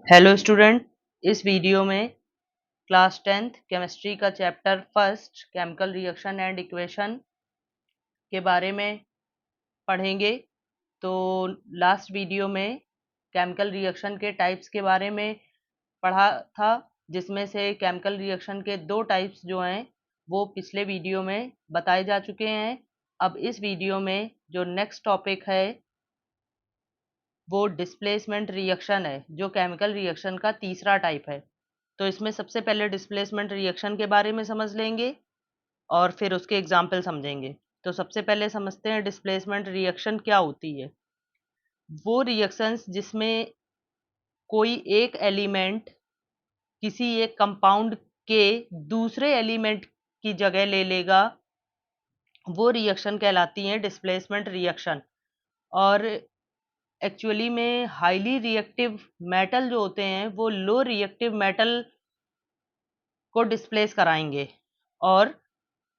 Hello student, इस video में class 10th chemistry का chapter first chemical reaction and equation के बारे में पढ़ेंगे। तो लास्ट वीडियो में केमिकल रिएक्शन के टाइप्स के बारे में पढ़ा था, जिसमें से केमिकल रिएक्शन के दो टाइप्स जो हैं वो पिछले वीडियो में बताए जा चुके हैं। अब इस वीडियो में जो नेक्स्ट टॉपिक है वो डिस्प्लेसमेंट रिएक्शन है, जो केमिकल रिएक्शन का तीसरा टाइप है। तो इसमें सबसे पहले डिस्प्लेसमेंट रिएक्शन के बारे में समझ लेंगे और फिर उसके एग्जाम्पल समझेंगे। तो सबसे पहले समझते हैं डिस्प्लेसमेंट रिएक्शन क्या होती है। वो रिएक्शंस जिसमें कोई एक एलिमेंट किसी एक कंपाउंड के दूसरे एलिमेंट की जगह ले लेगा, वो रिएक्शन कहलाती है डिस्प्लेसमेंट रिएक्शन। और एक्चुअली में हाईली रिएक्टिव मेटल जो होते हैं वो लो रिएक्टिव मेटल को डिस्प्लेस कराएंगे और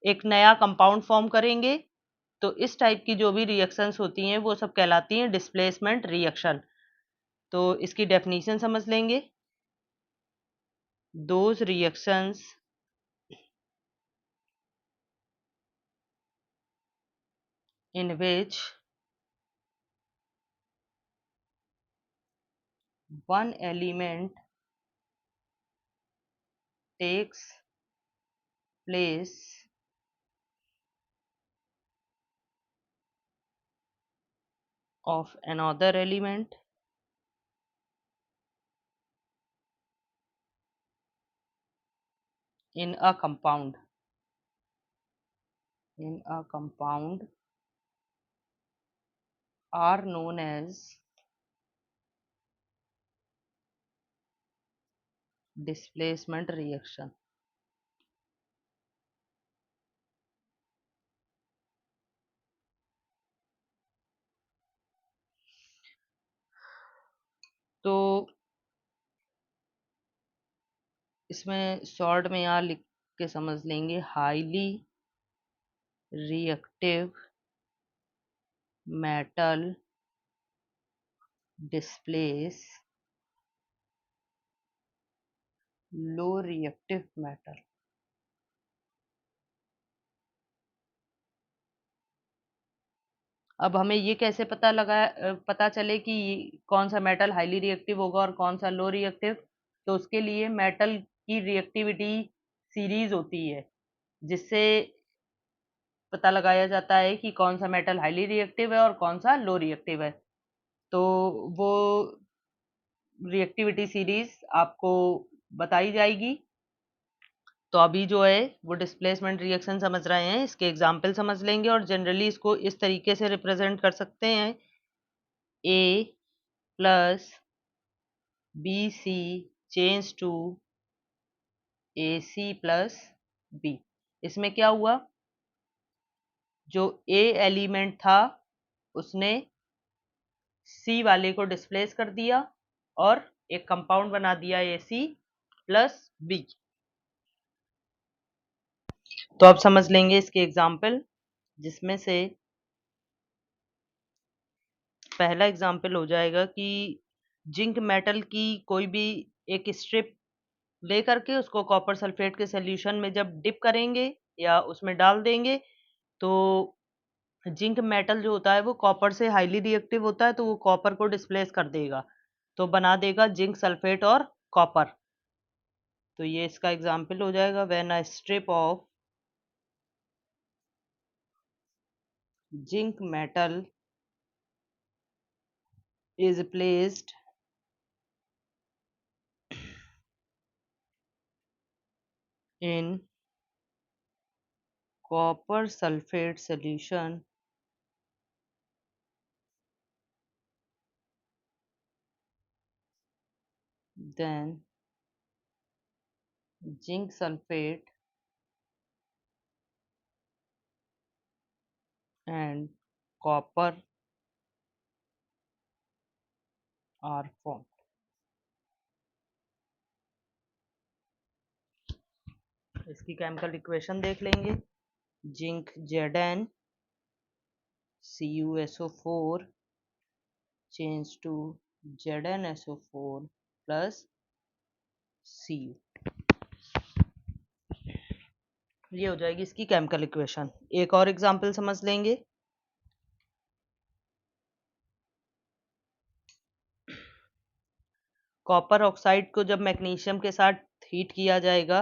एक नया कंपाउंड फॉर्म करेंगे। तो इस टाइप की जो भी रिएक्शंस होती हैं वो सब कहलाती हैं डिस्प्लेसमेंट रिएक्शन। तो इसकी डेफिनेशन समझ लेंगे। Those reactions in which one element takes place of another element in a compound are known as displacement reaction। तो इसमें शॉर्ट में यहाँ लिख के समझ लेंगे, highly reactive metal displace low reactive metal. अब हमें ये कैसे पता चले कि कौन सा मेटल हाईली रिएक्टिव होगा और कौन सा लो रिएक्टिव। तो उसके लिए मेटल की रिएक्टिविटी सीरीज होती है, जिससे पता लगाया जाता है कि कौन सा मेटल हाईली रिएक्टिव है और कौन सा लो रिएक्टिव है। तो वो रिएक्टिविटी सीरीज आपको बताई जाएगी। तो अभी जो है वो डिस्प्लेसमेंट रिएक्शन समझ रहे हैं, इसके एग्जाम्पल समझ लेंगे और जनरली इसको इस तरीके से रिप्रेजेंट कर सकते हैं, A plus B C change to A C plus B. इसमें क्या हुआ, जो ए एलिमेंट था उसने सी वाले को डिस्प्लेस कर दिया और एक कंपाउंड बना दिया ए सी प्लस बी। तो अब समझ लेंगे इसके एग्जाम्पल, जिसमें से पहला एग्जाम्पल हो जाएगा कि जिंक मेटल की कोई भी एक स्ट्रिप ले करके उसको कॉपर सल्फेट के सॉल्यूशन में जब डिप करेंगे या उसमें डाल देंगे, तो जिंक मेटल जो होता है वो कॉपर से हाईली रिएक्टिव होता है, तो वो कॉपर को डिस्प्लेस कर देगा, तो बना देगा जिंक सल्फेट और कॉपर। तो ये इसका एग्जाम्पल हो जाएगा, when a strip of zinc metal is placed in copper sulfate solution, then zinc sulfate and copper are formed। इसकी केमिकल इक्वेशन देख लेंगे, zinc Zn CuSO4 change to ZnSO4 plus Cu। ये हो जाएगी इसकी केमिकल इक्वेशन। एक और example समझ लेंगे। कॉपर ऑक्साइड को जब मैग्नीशियम के साथ हीट किया जाएगा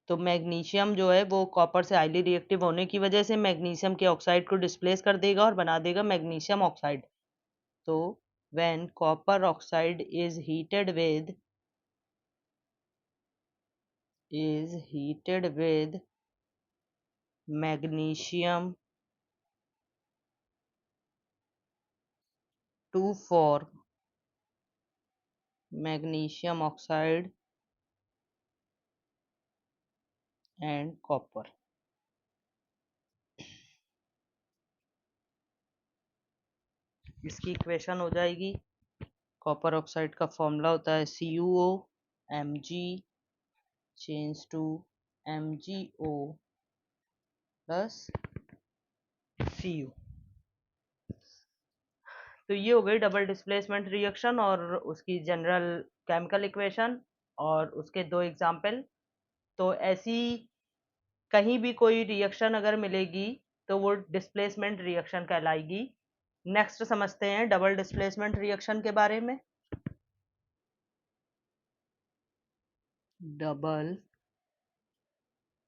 तो मैग्नीशियम जो है वो कॉपर से हाईली रिएक्टिव होने की वजह से मैग्नीशियम के ऑक्साइड को डिस्प्लेस कर देगा और बना देगा मैग्नीशियम ऑक्साइड। तो when copper oxide is heated with magnesium to form magnesium oxide and copper। इसकी इक्वेशन हो जाएगी, कॉपर ऑक्साइड का फॉर्मूला होता है CuO Mg change to MgO plus Cu। तो ये हो गई डबल डिस्प्लेसमेंट रिएक्शन और उसकी जनरल केमिकल इक्वेशन और उसके दो एग्जाम्पल। तो ऐसी कहीं भी कोई रिएक्शन अगर मिलेगी तो वो डिस्प्लेसमेंट रिएक्शन कहलाएगी। नेक्स्ट समझते हैं डबल डिस्प्लेसमेंट रिएक्शन के बारे में। Double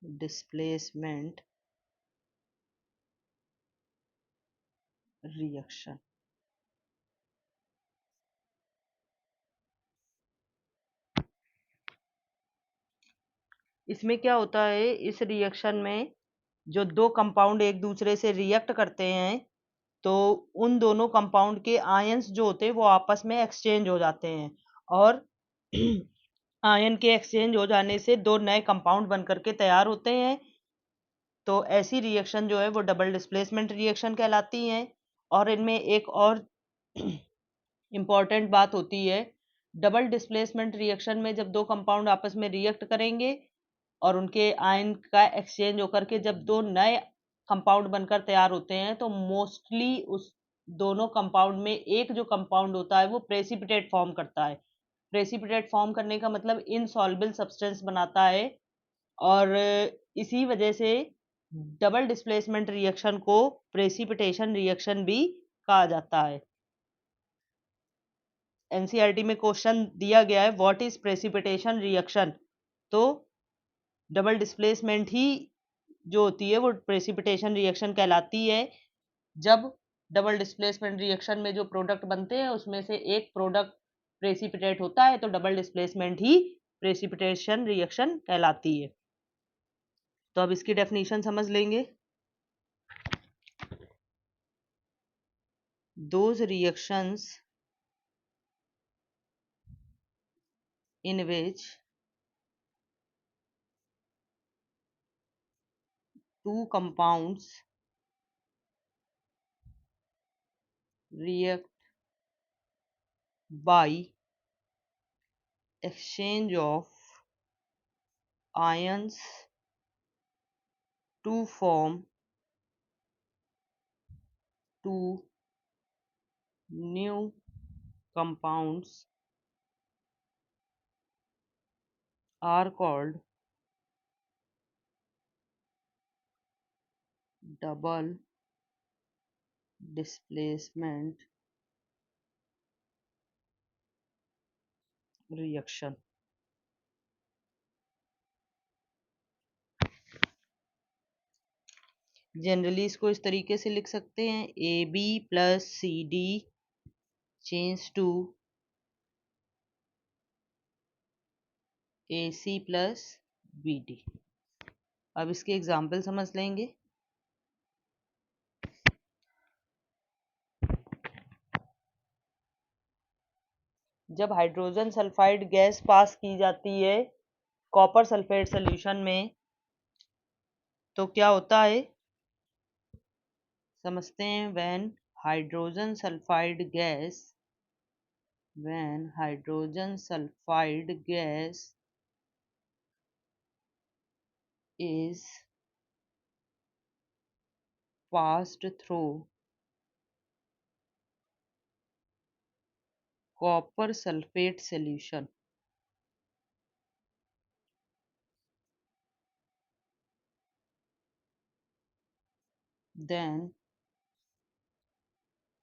displacement reaction. इसमें क्या होता है, इस रिएक्शन में जो दो कंपाउंड एक दूसरे से रिएक्ट करते हैं तो उन दोनों कंपाउंड के आयंस जो होते हैं वो आपस में एक्सचेंज हो जाते हैं और आयन के एक्सचेंज हो जाने से दो नए कंपाउंड बनकर के तैयार होते हैं। तो ऐसी रिएक्शन जो है वो डबल डिस्प्लेसमेंट रिएक्शन कहलाती हैं। और इनमें एक और इम्पॉर्टेंट बात होती है, डबल डिस्प्लेसमेंट रिएक्शन में जब दो कंपाउंड आपस में रिएक्ट करेंगे और उनके आयन का एक्सचेंज होकर के जब दो नए कंपाउंड बनकर तैयार होते हैं तो मोस्टली उस दोनों कंपाउंड में एक जो कंपाउंड होता है वो प्रेसिपिटेट फॉर्म करता है। प्रेसिपिटेट फॉर्म करने का मतलब इनसॉल्युबल सब्सटेंस बनाता है और इसी वजह से डबल डिस्प्लेसमेंट रिएक्शन को प्रेसिपिटेशन रिएक्शन भी कहा जाता है। एनसीईआरटी में क्वेश्चन दिया गया है व्हाट इज प्रेसिपिटेशन रिएक्शन, तो डबल डिस्प्लेसमेंट ही जो होती है वो प्रेसिपिटेशन रिएक्शन कहलाती है। जब डबल डिस्प्लेसमेंट रिएक्शन में जो प्रोडक्ट बनते हैं उसमें से एक प्रोडक्ट प्रेसिपिटेट होता है तो डबल डिस्प्लेसमेंट ही प्रेसिपिटेशन रिएक्शन कहलाती है। तो अब इसकी डेफिनेशन समझ लेंगे। Those reactions in which two compounds react by exchange of ions to form two new compounds are called double displacement reaction। Generally इसको इस तरीके से लिख सकते हैं AB plus CD change to AC plus BD। अब इसके एग्जाम्पल समझ लेंगे। जब हाइड्रोजन सल्फाइड गैस पास की जाती है कॉपर सल्फेट सॉल्यूशन में तो क्या होता है समझते हैं। Hydrogen sulphide gas when hydrogen sulfide gas is passed through copper sulfate solution. Then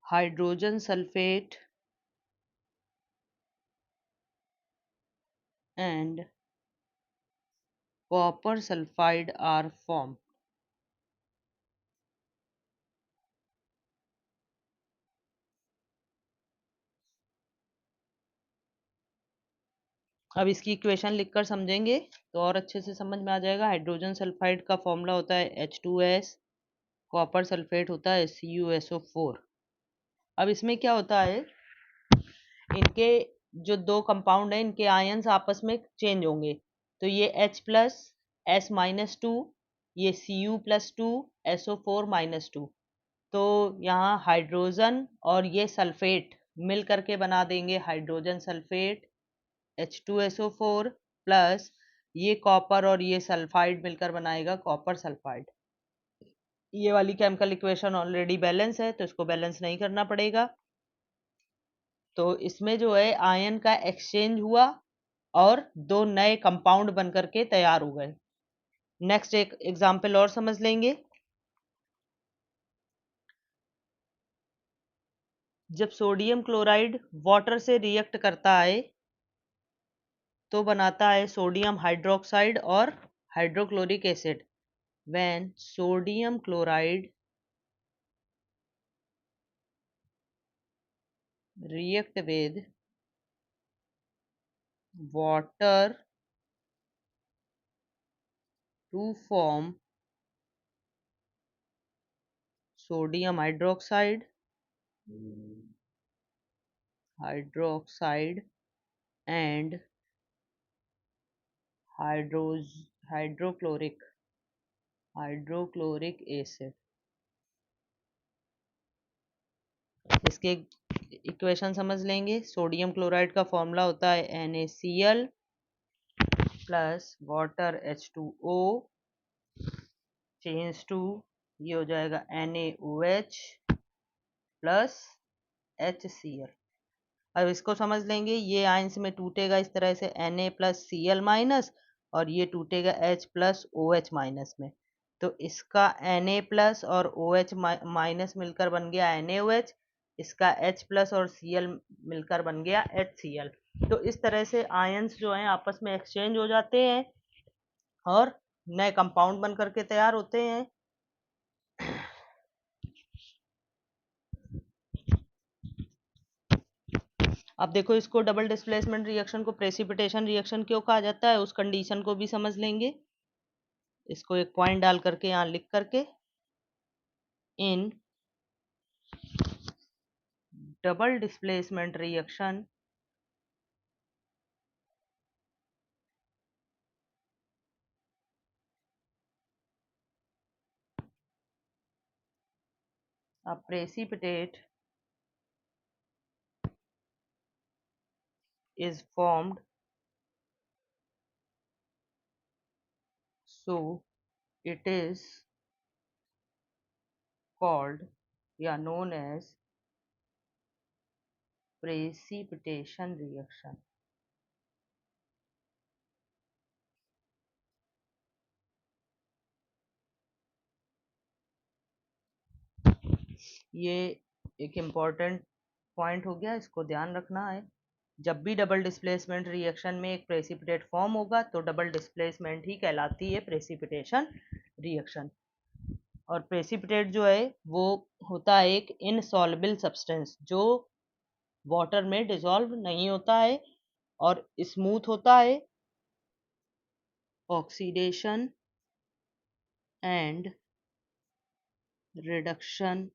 hydrogen sulfate and copper sulfide are formed. अब इसकी इक्वेशन लिखकर समझेंगे तो और अच्छे से समझ में आ जाएगा। हाइड्रोजन सल्फाइड का फॉर्मूला होता है H2S, कॉपर सल्फेट होता है CuSO4। अब इसमें क्या होता है, इनके जो दो कंपाउंड हैं इनके आयंस आपस में चेंज होंगे। तो ये H+ S-2, ये Cu+2 SO4-2। तो यहाँ हाइड्रोजन और ये सल्फेट मिल करके बना देंगे हाइड्रोजन सल्फेट H2SO4 प्लस ये कॉपर और ये सल्फाइड मिलकर बनाएगा कॉपर सल्फाइड। ये वाली केमिकल इक्वेशन ऑलरेडी बैलेंस है तो इसको बैलेंस नहीं करना पड़ेगा। तो इसमें जो है आयन का एक्सचेंज हुआ और दो नए कंपाउंड बन करके तैयार हो गए। नेक्स्ट एक एग्जाम्पल और समझ लेंगे। जब सोडियम क्लोराइड वाटर से रिएक्ट करता है तो बनाता है सोडियम हाइड्रोक्साइड और hydrochloric acid. When sodium chloride react with water to form sodium hydroxide and hydrochloric acid। इसके इक्वेशन समझ लेंगे। सोडियम क्लोराइड का फॉर्मूला होता है NaCl plus water H2O change to ये हो जाएगा NaOH प्लस HCl। अब इसको समझ लेंगे, ये आयंस में टूटेगा इस तरह से Na+Cl- और ये टूटेगा H+OH- में। तो इसका Na+ और OH- मिलकर बन गया NaOH, इसका H+ और Cl मिलकर बन गया HCl। तो इस तरह से आयंस जो हैं आपस में एक्सचेंज हो जाते हैं और नए कंपाउंड बन करके तैयार होते हैं। अब देखो, इसको डबल डिस्प्लेसमेंट रिएक्शन को प्रेसिपिटेशन रिएक्शन क्यों कहा जाता है उस कंडीशन को भी समझ लेंगे। इसको एक पॉइंट डाल करके यहाँ लिख करके, in double displacement reaction a precipitate is formed, so it is called या known as precipitation reaction। ये एक इम्पॉर्टेंट पॉइंट हो गया, इसको ध्यान रखना है। जब भी डबल डिस्प्लेसमेंट रिएक्शन में एक प्रेसिपिटेट फॉर्म होगा तो डबल डिस्प्लेसमेंट ही कहलाती है प्रेसिपिटेशन रिएक्शन। और प्रेसिपिटेट जो है वो होता है एक इनसॉल्युबल सब्सटेंस जो वाटर में डिसॉल्व नहीं होता है और स्मूथ होता है। ऑक्सीडेशन एंड रिडक्शन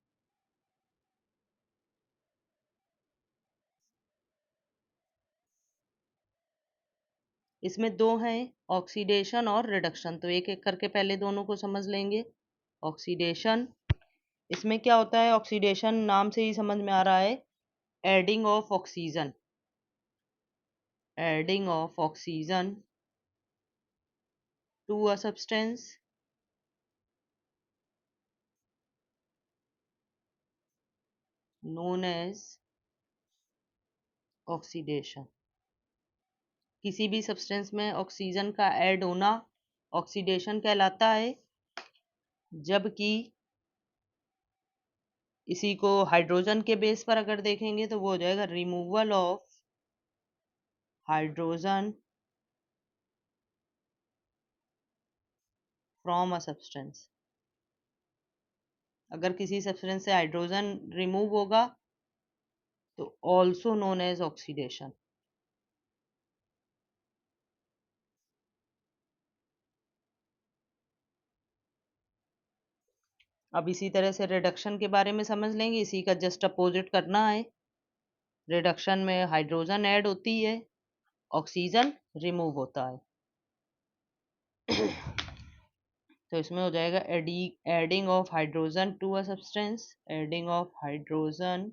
इसमें दो हैं, ऑक्सीडेशन और रिडक्शन। तो एक एक करके पहले दोनों को समझ लेंगे। ऑक्सीडेशन, इसमें क्या होता है, ऑक्सीडेशन नाम से ही समझ में आ रहा है, adding of oxygen, adding of oxygen to a substance known as oxidation, किसी भी सब्सटेंस में ऑक्सीजन का ऐड होना ऑक्सीडेशन कहलाता है, जबकि इसी को हाइड्रोजन के बेस पर अगर देखेंगे तो वो हो जाएगा removal of hydrogen from a substance. अगर किसी सब्सटेंस से हाइड्रोजन रिमूव होगा तो ऑल्सो नोन एज ऑक्सीडेशन। अब इसी तरह से रिडक्शन के बारे में समझ लेंगे, इसी का जस्ट अपोजिट करना है। रिडक्शन में हाइड्रोजन ऐड होती है, ऑक्सीजन रिमूव होता है। तो इसमें हो जाएगा adding of hydrogen to a substance, adding of hydrogen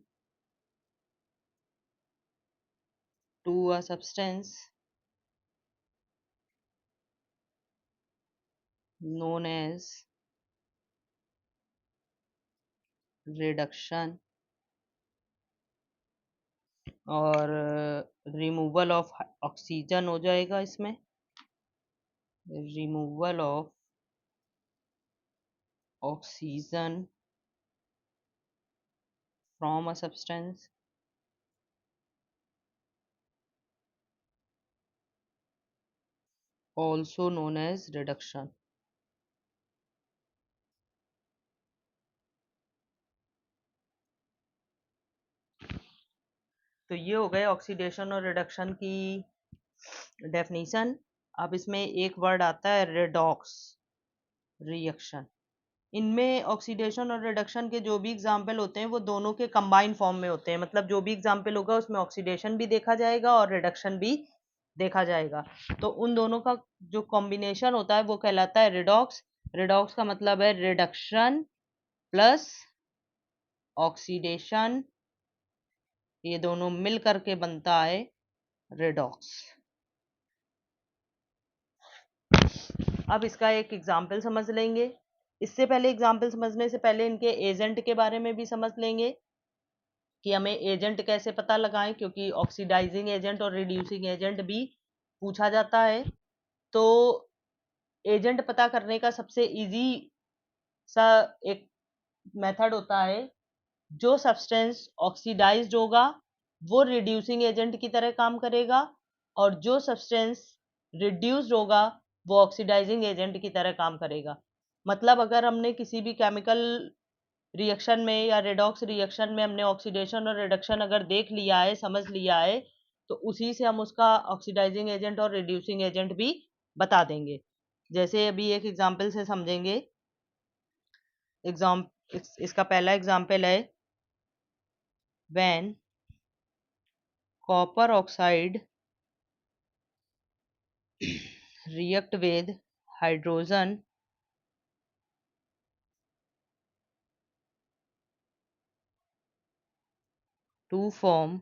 to a substance known as reduction, और रिमूवल ऑफ ऑक्सीजन हो जाएगा इसमें, removal of oxygen from a substance also known as reduction। तो ये हो गए ऑक्सीडेशन और रिडक्शन की डेफिनेशन। अब इसमें एक वर्ड आता है रेडॉक्स रिएक्शन। इनमें ऑक्सीडेशन और रिडक्शन के जो भी एग्जाम्पल होते हैं वो दोनों के कंबाइन फॉर्म में होते हैं, मतलब जो भी एग्जाम्पल होगा उसमें ऑक्सीडेशन भी देखा जाएगा और रिडक्शन भी देखा जाएगा। तो उन दोनों का जो कॉम्बिनेशन होता है वो कहलाता है रिडॉक्स। रिडॉक्स का मतलब है रिडक्शन प्लस ऑक्सीडेशन, ये दोनों मिल करके बनता है रिडॉक्स। अब इसका एक एग्जाम्पल समझ लेंगे। इससे पहले एग्जाम्पल समझने से पहले इनके एजेंट के बारे में भी समझ लेंगे कि हमें एजेंट कैसे पता लगाएं, क्योंकि ऑक्सीडाइजिंग एजेंट और रिड्यूसिंग एजेंट भी पूछा जाता है। तो एजेंट पता करने का सबसे इजी सा एक मेथड होता है, जो सब्सटेंस ऑक्सीडाइज्ड होगा वो रिड्यूसिंग एजेंट की तरह काम करेगा, और जो सब्सटेंस रिड्यूस्ड होगा वो ऑक्सीडाइजिंग एजेंट की तरह काम करेगा। मतलब अगर हमने किसी भी केमिकल रिएक्शन में या रेडॉक्स रिएक्शन में हमने ऑक्सीडेशन और रिडक्शन अगर देख लिया है, समझ लिया है, तो उसी से हम उसका ऑक्सीडाइजिंग एजेंट और रिड्यूसिंग एजेंट भी बता देंगे। जैसे अभी एक एग्जांपल से समझेंगे। इसका पहला एग्जांपल है when copper oxide react with hydrogen to form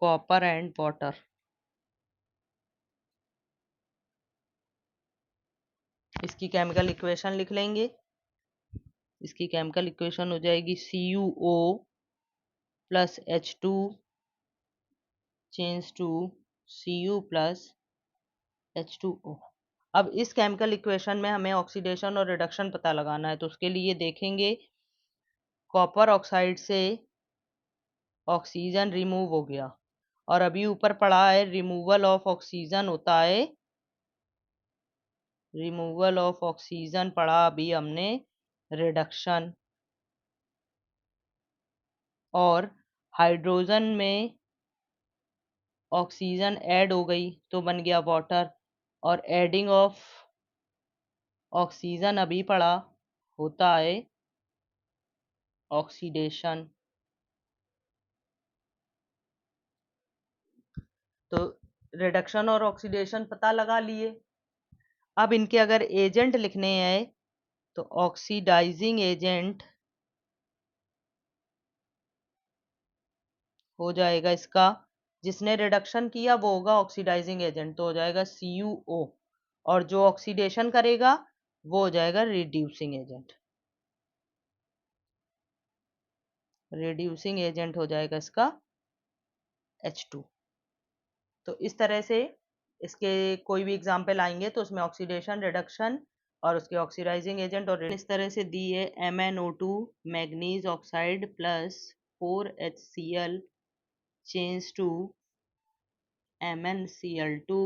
copper and water। इसकी केमिकल इक्वेशन लिख लेंगे। इसकी केमिकल इक्वेशन हो जाएगी CuO plus H2 change to Cu plus H2O। अब इस केमिकल इक्वेशन में हमें ऑक्सीडेशन और रिडक्शन पता लगाना है, तो उसके लिए देखेंगे कॉपर ऑक्साइड से ऑक्सीजन रिमूव हो गया, और अभी ऊपर पड़ा है रिमूवल ऑफ ऑक्सीजन होता है, रिमूवल ऑफ ऑक्सीजन पढ़ा अभी हमने रिडक्शन, और हाइड्रोजन में ऑक्सीजन ऐड हो गई तो बन गया वाटर, और एडिंग ऑफ ऑक्सीजन अभी पढ़ा होता है ऑक्सीडेशन। तो रिडक्शन और ऑक्सीडेशन पता लगा लिए। अब इनके अगर एजेंट लिखने हैं तो ऑक्सीडाइजिंग एजेंट हो जाएगा इसका, जिसने रिडक्शन किया वो होगा ऑक्सीडाइजिंग एजेंट, तो हो जाएगा CuO, और जो ऑक्सीडेशन करेगा वो हो जाएगा रिड्यूसिंग एजेंट। रिड्यूसिंग एजेंट हो जाएगा इसका H2। तो इस तरह से इसके कोई भी एग्जाम्पल आएंगे तो उसमें ऑक्सीडेशन, रिडक्शन और उसके ऑक्सीडाइजिंग एजेंट और इस तरह से दी है MnO2 manganese oxide plus 4HCl change to MnCl2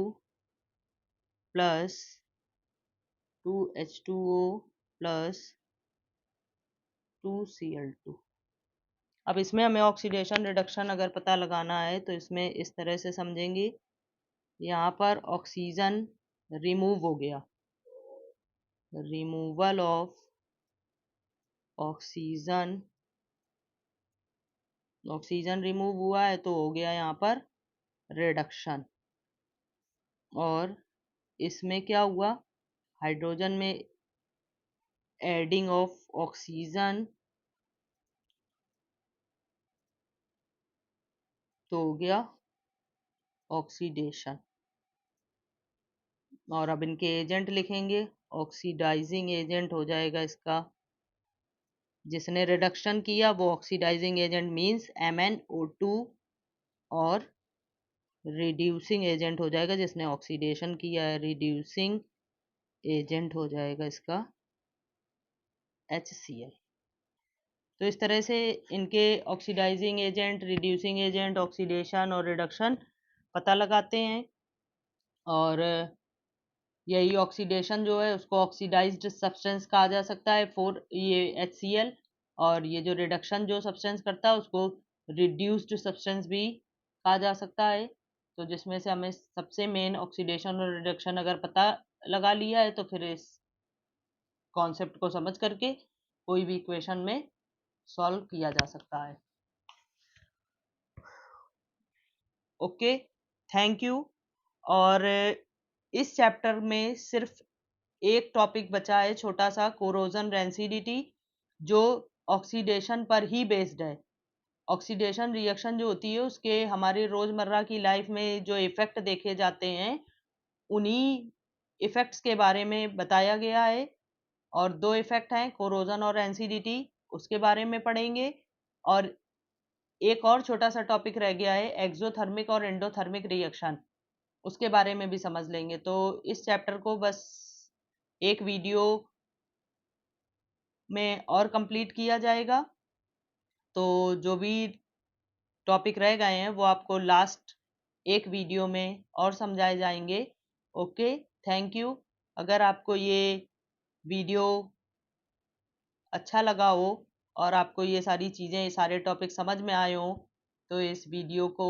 plus 2H2O plus 2Cl2। अब इसमें हमें ऑक्सीडेशन रिडक्शन अगर पता लगाना है तो इसमें इस तरह से समझेंगे, यहाँ पर ऑक्सीजन रिमूव हो गया, removal of oxygen, oxygen remove हुआ है तो हो गया यहाँ पर रिडक्शन। और इसमें क्या हुआ, हाइड्रोजन में एडिंग ऑफ ऑक्सीजन तो हो गया ऑक्सीडेशन। और अब इनके एजेंट लिखेंगे, ऑक्सीडाइजिंग एजेंट हो जाएगा इसका, जिसने रिडक्शन किया वो ऑक्सीडाइजिंग एजेंट मींस MnO2, और रिड्यूसिंग एजेंट हो जाएगा जिसने ऑक्सीडेशन किया है, रिड्यूसिंग एजेंट हो जाएगा इसका HCl। तो इस तरह से इनके oxidising agent, reducing agent, oxidation और रिडक्शन पता लगाते हैं। और यही ऑक्सीडेशन जो है उसको ऑक्सीडाइज्ड सब्सटेंस कहा जा सकता है फॉर ये HCl, और ये जो रिडक्शन जो सब्सटेंस करता है उसको रिड्यूस्ड सब्सटेंस भी कहा जा सकता है। तो जिसमें से हमें सबसे मेन ऑक्सीडेशन और रिडक्शन अगर पता लगा लिया है तो फिर इस कॉन्सेप्ट को समझ करके कोई भी इक्वेशन में सॉल्व किया जा सकता है। Okay, thank you. और इस चैप्टर में सिर्फ एक टॉपिक बचा है छोटा सा, कोरोजन रेंसिडिटी, जो ऑक्सीडेशन पर ही बेस्ड है। ऑक्सीडेशन रिएक्शन जो होती है उसके हमारे रोजमर्रा की लाइफ में जो इफेक्ट देखे जाते हैं उन्हीं इफेक्ट्स के बारे में बताया गया है। और दो इफेक्ट हैं, कोरोजन और रेंसिडिटी, उसके बारे में पढ़ेंगे। और एक और छोटा सा टॉपिक रह गया है, एक्सोथर्मिक और एंडोथर्मिक रिएक्शन, उसके बारे में भी समझ लेंगे। तो इस चैप्टर को बस एक वीडियो में और कंप्लीट किया जाएगा। तो जो भी टॉपिक रह गए हैं वो आपको लास्ट एक वीडियो में और समझाए जाएंगे। Okay, thank you. अगर आपको ये वीडियो अच्छा लगा हो और आपको ये सारी चीज़ें, ये सारे टॉपिक समझ में आए हो तो इस वीडियो को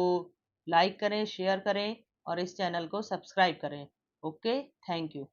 लाइक करें, शेयर करें और इस चैनल को सब्सक्राइब करें। Okay, thank you.